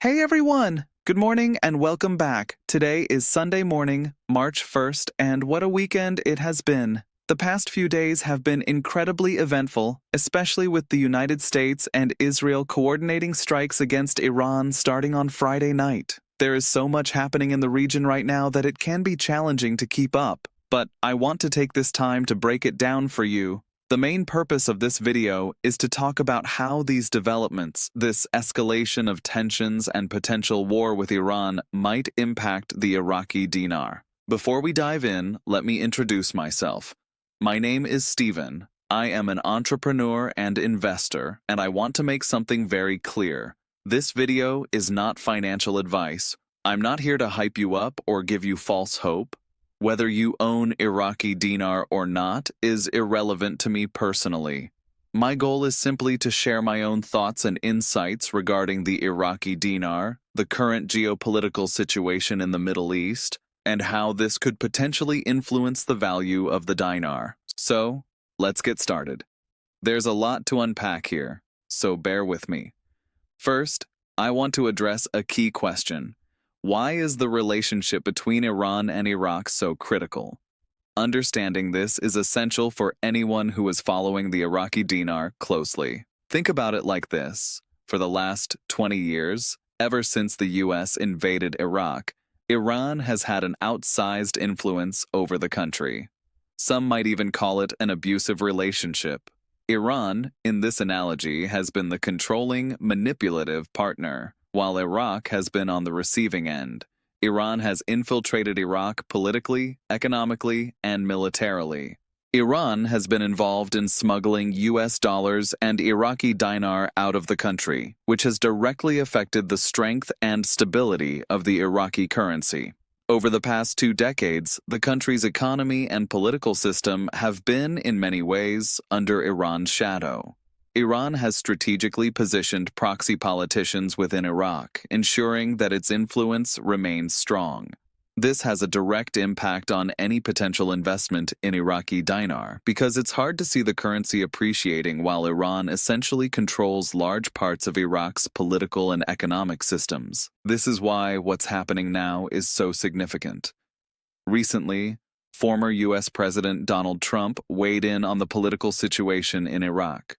Hey everyone! Good morning and welcome back. Today is Sunday morning, March 1st, and what a weekend it has been. The past few days have been incredibly eventful, especially with the United States and Israel coordinating strikes against Iran starting on Friday night. There is so much happening in the region right now that it can be challenging to keep up, but I want to take this time to break it down for you. The main purpose of this video is to talk about how these developments, this escalation of tensions and potential war with Iran, might impact the Iraqi dinar. Before we dive in, let me introduce myself. My name is Steven. I am an entrepreneur and investor, and I want to make something very clear. This video is not financial advice. I'm not here to hype you up or give you false hope. Whether you own Iraqi dinar or not is irrelevant to me personally. My goal is simply to share my own thoughts and insights regarding the Iraqi dinar, the current geopolitical situation in the Middle East, and how this could potentially influence the value of the dinar. So, let's get started. There's a lot to unpack here, so bear with me. First, I want to address a key question. Why is the relationship between Iran and Iraq so critical? Understanding this is essential for anyone who is following the Iraqi dinar closely. Think about it like this. For the last 20 years, ever since the US invaded Iraq, Iran has had an outsized influence over the country. Some might even call it an abusive relationship. Iran, in this analogy, has been the controlling, manipulative partner, while Iraq has been on the receiving end. Iran has infiltrated Iraq politically, economically, and militarily. Iran has been involved in smuggling US dollars and Iraqi dinar out of the country, which has directly affected the strength and stability of the Iraqi currency. Over the past 2 decades, the country's economy and political system have been, in many ways, under Iran's shadow. Iran has strategically positioned proxy politicians within Iraq, ensuring that its influence remains strong. This has a direct impact on any potential investment in Iraqi dinar, because it's hard to see the currency appreciating while Iran essentially controls large parts of Iraq's political and economic systems. This is why what's happening now is so significant. Recently, former US President Donald Trump weighed in on the political situation in Iraq.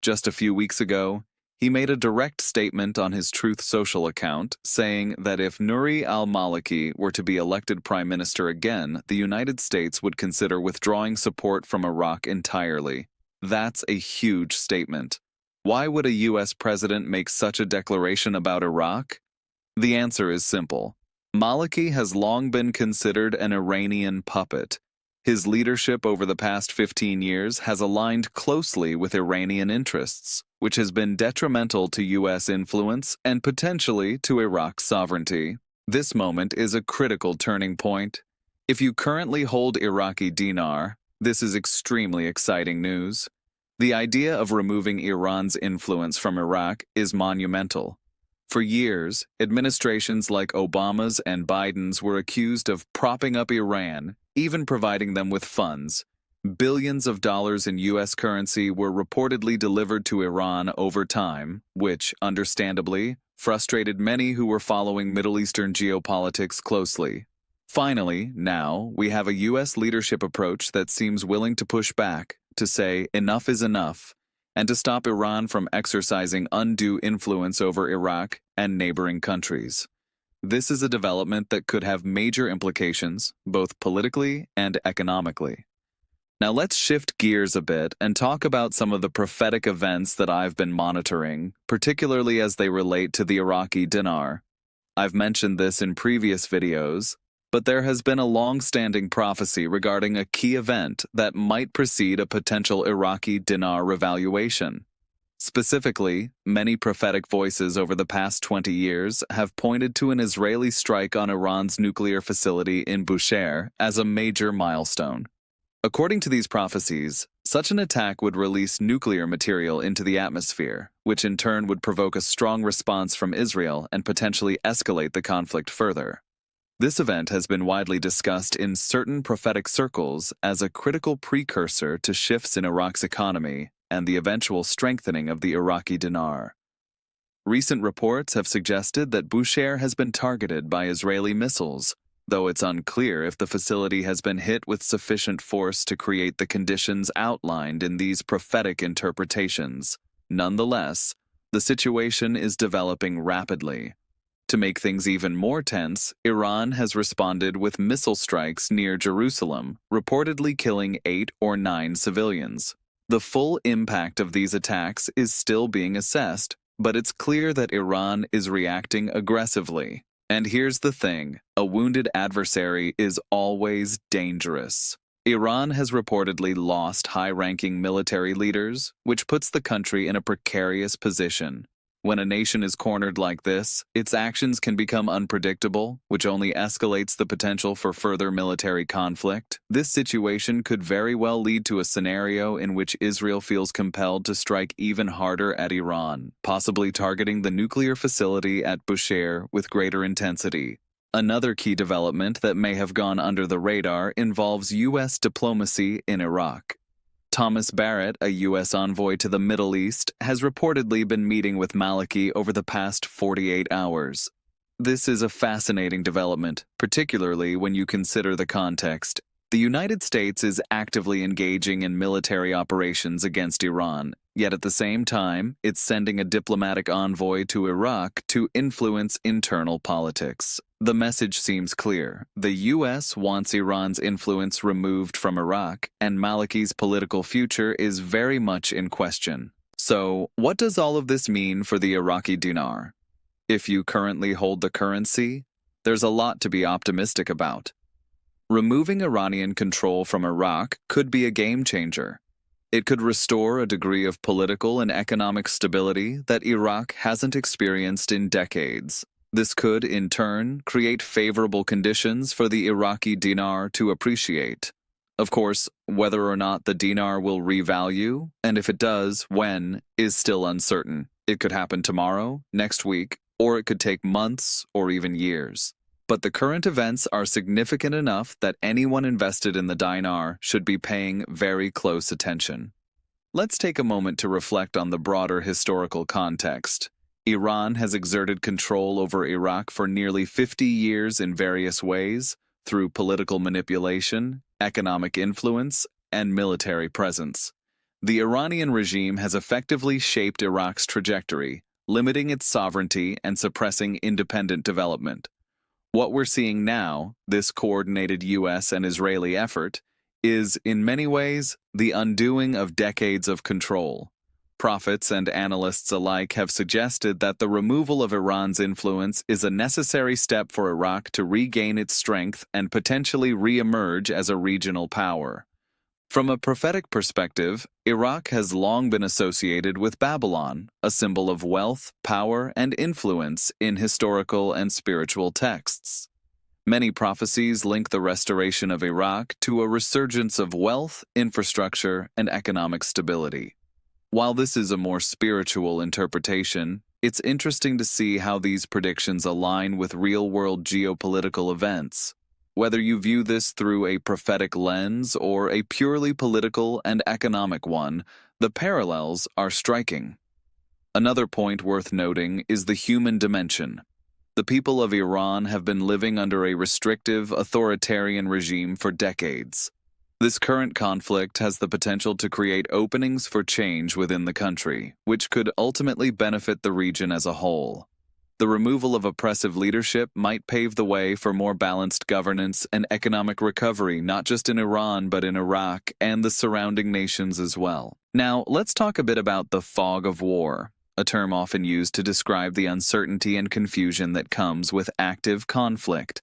Just a few weeks ago, he made a direct statement on his Truth Social account, saying that if Nouri al-Maliki were to be elected prime minister again, the United States would consider withdrawing support from Iraq entirely. That's a huge statement. Why would a US president make such a declaration about Iraq? The answer is simple. Maliki has long been considered an Iranian puppet. His leadership over the past 15 years has aligned closely with Iranian interests, which has been detrimental to U.S. influence and potentially to Iraq's sovereignty. This moment is a critical turning point. If you currently hold Iraqi dinar, this is extremely exciting news. The idea of removing Iran's influence from Iraq is monumental. For years, administrations like Obama's and Biden's were accused of propping up Iran, even providing them with funds. Billions of dollars in U.S. currency were reportedly delivered to Iran over time, which, understandably, frustrated many who were following Middle Eastern geopolitics closely. Finally, now, we have a U.S. leadership approach that seems willing to push back, to say enough is enough, and to stop Iran from exercising undue influence over Iraq and neighboring countries. This is a development that could have major implications, both politically and economically. Now let's shift gears a bit and talk about some of the prophetic events that I've been monitoring, particularly as they relate to the Iraqi dinar. I've mentioned this in previous videos, but there has been a long-standing prophecy regarding a key event that might precede a potential Iraqi dinar revaluation. Specifically, many prophetic voices over the past 20 years have pointed to an Israeli strike on Iran's nuclear facility in Bushehr as a major milestone. According to these prophecies, such an attack would release nuclear material into the atmosphere, which in turn would provoke a strong response from Israel and potentially escalate the conflict further. This event has been widely discussed in certain prophetic circles as a critical precursor to shifts in Iraq's economy and the eventual strengthening of the Iraqi dinar. Recent reports have suggested that Bushehr has been targeted by Israeli missiles, though it's unclear if the facility has been hit with sufficient force to create the conditions outlined in these prophetic interpretations. Nonetheless, the situation is developing rapidly. To make things even more tense, Iran has responded with missile strikes near Jerusalem, reportedly killing 8 or 9 civilians. The full impact of these attacks is still being assessed, but it's clear that Iran is reacting aggressively. And here's the thing, a wounded adversary is always dangerous. Iran has reportedly lost high-ranking military leaders, which puts the country in a precarious position. When a nation is cornered like this, its actions can become unpredictable, which only escalates the potential for further military conflict. This situation could very well lead to a scenario in which Israel feels compelled to strike even harder at Iran, possibly targeting the nuclear facility at Bushehr with greater intensity. Another key development that may have gone under the radar involves U.S. diplomacy in Iraq. Thomas Barrett, a U.S. envoy to the Middle East, has reportedly been meeting with Maliki over the past 48 hours. This is a fascinating development, particularly when you consider the context. The United States is actively engaging in military operations against Iran, yet at the same time, it's sending a diplomatic envoy to Iraq to influence internal politics. The message seems clear. The U.S. wants Iran's influence removed from Iraq, and Maliki's political future is very much in question. So, what does all of this mean for the Iraqi dinar? If you currently hold the currency, there's a lot to be optimistic about. Removing Iranian control from Iraq could be a game changer. It could restore a degree of political and economic stability that Iraq hasn't experienced in decades. This could, in turn, create favorable conditions for the Iraqi dinar to appreciate. Of course, whether or not the dinar will revalue, and if it does, when, is still uncertain. It could happen tomorrow, next week, or it could take months or even years. But the current events are significant enough that anyone invested in the dinar should be paying very close attention. Let's take a moment to reflect on the broader historical context. Iran has exerted control over Iraq for nearly 50 years in various ways, through political manipulation, economic influence, and military presence. The Iranian regime has effectively shaped Iraq's trajectory, limiting its sovereignty and suppressing independent development. What we're seeing now, this coordinated U.S. and Israeli effort, is, in many ways, the undoing of decades of control. Prophets and analysts alike have suggested that the removal of Iran's influence is a necessary step for Iraq to regain its strength and potentially re-emerge as a regional power. From a prophetic perspective, Iraq has long been associated with Babylon, a symbol of wealth, power, and influence in historical and spiritual texts. Many prophecies link the restoration of Iraq to a resurgence of wealth, infrastructure, and economic stability. While this is a more spiritual interpretation, it's interesting to see how these predictions align with real-world geopolitical events. Whether you view this through a prophetic lens or a purely political and economic one, the parallels are striking. Another point worth noting is the human dimension. The people of Iran have been living under a restrictive, authoritarian regime for decades. This current conflict has the potential to create openings for change within the country, which could ultimately benefit the region as a whole. The removal of oppressive leadership might pave the way for more balanced governance and economic recovery, not just in Iran but in Iraq and the surrounding nations as well. Now, let's talk a bit about the fog of war, a term often used to describe the uncertainty and confusion that comes with active conflict.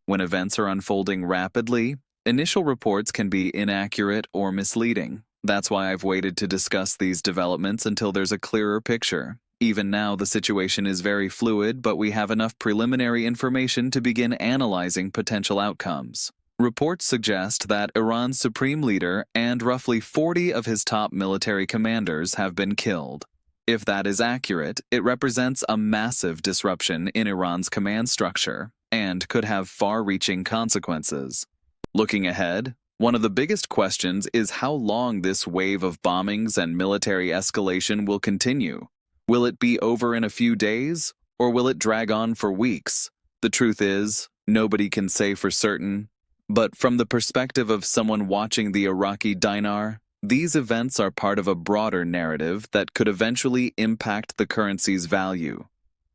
When events are unfolding rapidly, initial reports can be inaccurate or misleading. That's why I've waited to discuss these developments until there's a clearer picture. Even now, the situation is very fluid, but we have enough preliminary information to begin analyzing potential outcomes. Reports suggest that Iran's supreme leader and roughly 40 of his top military commanders have been killed. If that is accurate, it represents a massive disruption in Iran's command structure and could have far-reaching consequences. Looking ahead, one of the biggest questions is how long this wave of bombings and military escalation will continue. Will it be over in a few days, or will it drag on for weeks? The truth is, nobody can say for certain. But from the perspective of someone watching the Iraqi dinar, these events are part of a broader narrative that could eventually impact the currency's value.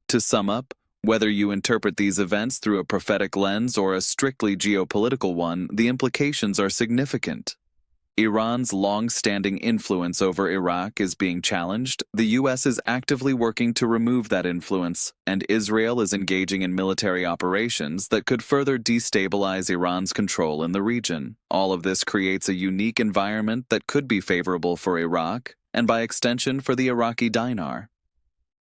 To sum up, whether you interpret these events through a prophetic lens or a strictly geopolitical one, the implications are significant. Iran's long-standing influence over Iraq is being challenged, the U.S. is actively working to remove that influence, and Israel is engaging in military operations that could further destabilize Iran's control in the region. All of this creates a unique environment that could be favorable for Iraq, and by extension for the Iraqi dinar.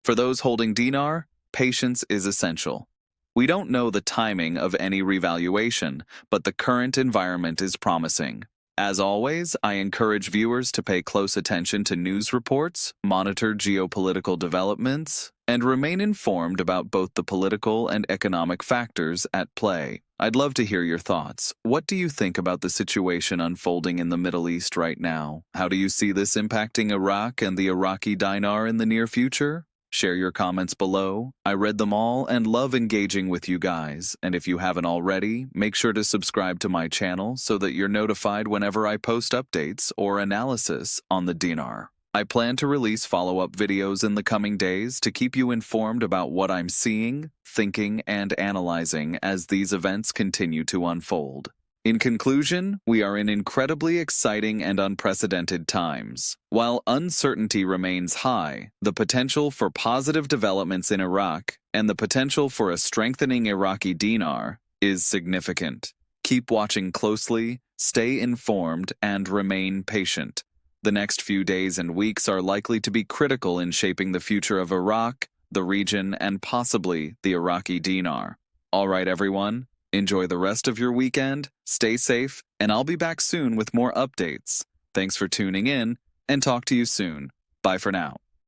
For those holding dinar, patience is essential. We don't know the timing of any revaluation, but the current environment is promising. As always, I encourage viewers to pay close attention to news reports, monitor geopolitical developments, and remain informed about both the political and economic factors at play. I'd love to hear your thoughts. What do you think about the situation unfolding in the Middle East right now? How do you see this impacting Iraq and the Iraqi dinar in the near future? Share your comments below. I read them all and love engaging with you guys. And if you haven't already, make sure to subscribe to my channel so that you're notified whenever I post updates or analysis on the dinar. I plan to release follow-up videos in the coming days to keep you informed about what I'm seeing, thinking, and analyzing as these events continue to unfold. In conclusion, we are in incredibly exciting and unprecedented times. While uncertainty remains high, the potential for positive developments in Iraq and the potential for a strengthening Iraqi dinar is significant. Keep watching closely, stay informed, and remain patient. The next few days and weeks are likely to be critical in shaping the future of Iraq, the region, and possibly the Iraqi dinar. All right, everyone. Enjoy the rest of your weekend, stay safe, and I'll be back soon with more updates. Thanks for tuning in, and talk to you soon. Bye for now.